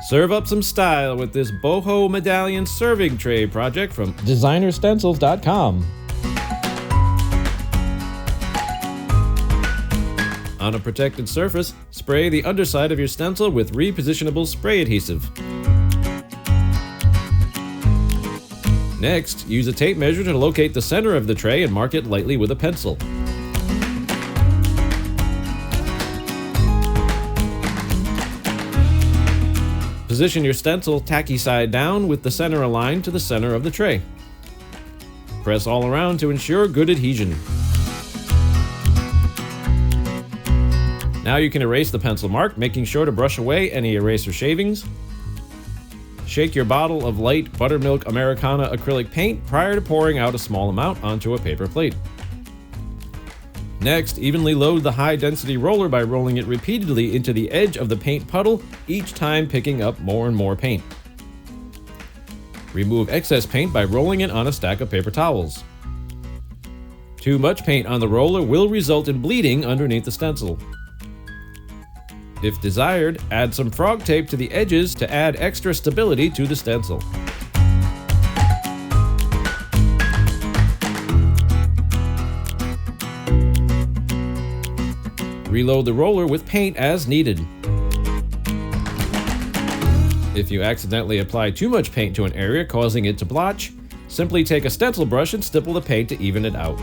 Serve up some style with this Boho Medallion serving tray project from DesignerStencils.com. On a protected surface, spray the underside of your stencil with Repositionable Spray Adhesive. Next, use a tape measure to locate the center of the tray and mark it lightly with a pencil. Position your stencil tacky side down with the center aligned to the center of the tray. Press all around to ensure good adhesion. Now you can erase the pencil mark, making sure to brush away any eraser shavings. Shake your bottle of light Buttermilk Americana acrylic paint prior to pouring out a small amount onto a paper plate. Next, evenly load the high-density roller by rolling it repeatedly into the edge of the paint puddle, each time picking up more and more paint. Remove excess paint by rolling it on a stack of paper towels. Too much paint on the roller will result in bleeding underneath the stencil. If desired, add some frog tape to the edges to add extra stability to the stencil. Reload the roller with paint as needed. If you accidentally apply too much paint to an area causing it to blotch, simply take a stencil brush and stipple the paint to even it out.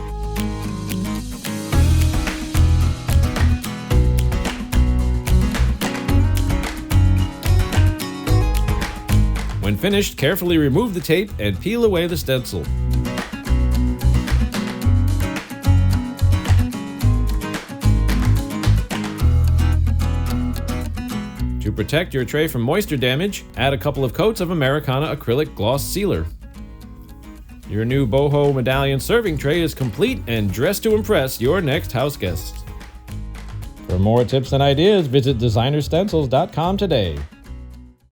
When finished, carefully remove the tape and peel away the stencil. To protect your tray from moisture damage, add a couple of coats of Americana acrylic gloss sealer. Your new Boho Medallion serving tray is complete and dressed to impress your next house guests. For more tips and ideas, visit DesignerStencils.com today.